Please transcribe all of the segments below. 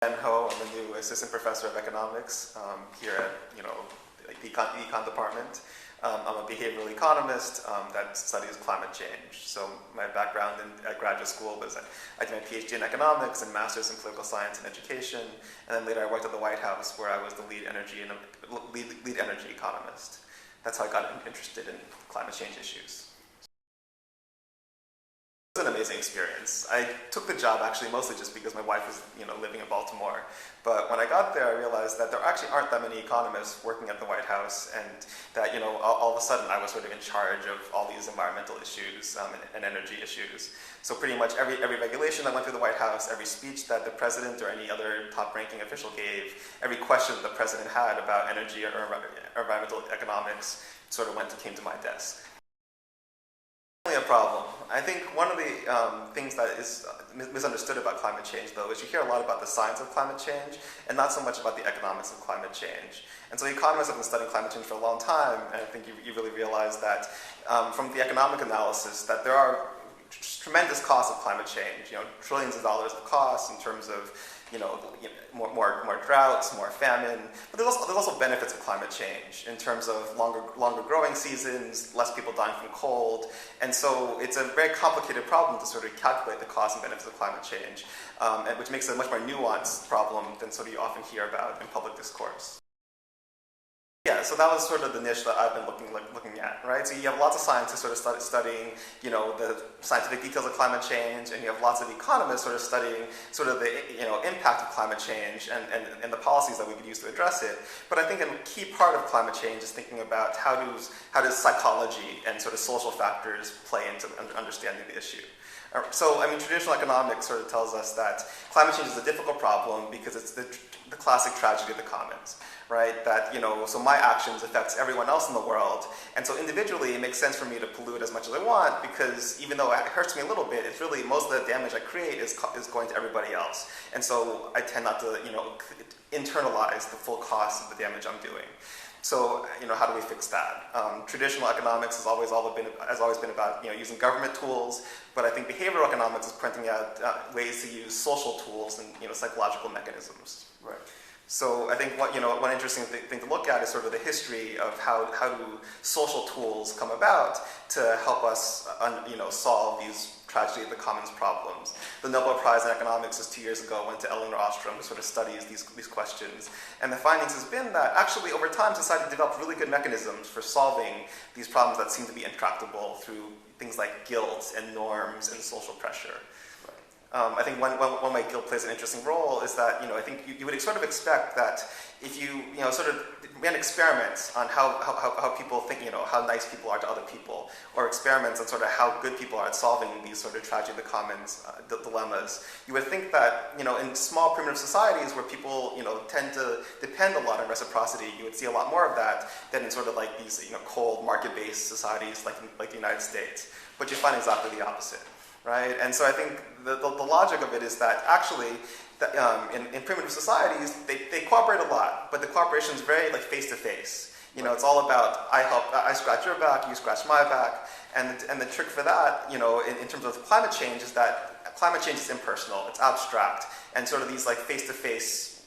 Ben Ho, I'm the new assistant professor of economics here at the econ department. I'm a behavioral economist that studies climate change. So my background at graduate school was I did my PhD in economics and master's in political science and education, and then later I worked at the White House where I was the lead energy economist. That's how I got interested in climate change issues. It was an amazing experience. I took the job actually mostly just because my wife was living in Baltimore. But when I got there, I realized that there actually aren't that many economists working at the White House, and that all of a sudden I was sort of in charge of all these environmental issues and energy issues. So pretty much every regulation that went through the White House, every speech that the president or any other top-ranking official gave, every question that the president had about energy or environmental economics sort of came to my desk. A problem. I think one of the things that is misunderstood about climate change, though, is you hear a lot about the science of climate change and not so much about the economics of climate change. And so economists have been studying climate change for a long time, and I think you really realize that from the economic analysis that there are tremendous costs of climate change, trillions of dollars of costs in terms of more droughts, more famine, but there's also benefits of climate change in terms of longer growing seasons, less people dying from cold, and so it's a very complicated problem to sort of calculate the costs and benefits of climate change, and which makes it a much more nuanced problem than sort of you often hear about in public discourse. Yeah, so that was sort of the niche that I've been looking at, right? So you have lots of scientists sort of studying, the scientific details of climate change, and you have lots of economists sort of studying sort of the, impact of climate change and the policies that we could use to address it. But I think a key part of climate change is thinking about how does psychology and sort of social factors play into understanding the issue. So, traditional economics sort of tells us that climate change is a difficult problem because it's the classic tragedy of the commons, right? That, so my actions affects everyone else in the world, and so individually it makes sense for me to pollute as much as I want because even though it hurts me a little bit, it's really most of the damage I create is going to everybody else. And so I tend not to, internalize the full cost of the damage I'm doing. So, how do we fix that? Traditional economics has always been about, using government tools, but I think behavioral economics is pointing out ways to use social tools and, psychological mechanisms. Right. So I think one interesting thing to look at is sort of the history of how do social tools come about to help us, solve these tragedy of the commons problems. The Nobel Prize in Economics just 2 years ago went to Elinor Ostrom, who sort of studies these questions. And the findings has been that actually over time society developed really good mechanisms for solving these problems that seem to be intractable through things like guilt and norms and social pressure. I think one way guilt plays an interesting role is that, I think you would sort of expect that if you, sort of ran experiments on how people think, how nice people are to other people, or experiments on sort of how good people are at solving these sort of tragedy of the commons dilemmas, you would think that, in small primitive societies where people, tend to depend a lot on reciprocity, you would see a lot more of that than in sort of like these, cold market-based societies like the United States. But you find exactly the opposite. Right? And so I think the logic of it is that actually in primitive societies, they cooperate a lot, but the cooperation is very face-to-face. It's all about I scratch your back, you scratch my back, and the trick for that, in terms of climate change is that climate change is impersonal, it's abstract, and sort of these face-to-face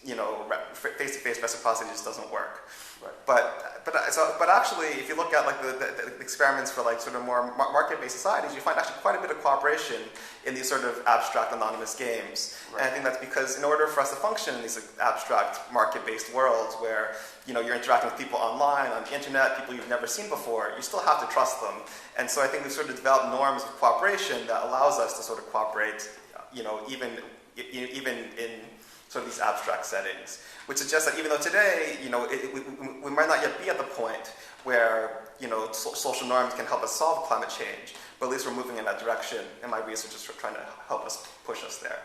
reciprocity just doesn't work. Right. But actually, if you look at the experiments for sort of more market-based societies, you find actually quite a bit of cooperation in these sort of abstract anonymous games. Right. And I think that's because in order for us to function in these abstract market-based worlds where you're interacting with people online, on the internet, people you've never seen before, you still have to trust them. And so I think we've sort of developed norms of cooperation that allows us to sort of cooperate, even in sort of these abstract settings, which suggests that even though today, we might not yet be at the point where, social norms can help us solve climate change, but at least we're moving in that direction, and my research is trying to help us push us there.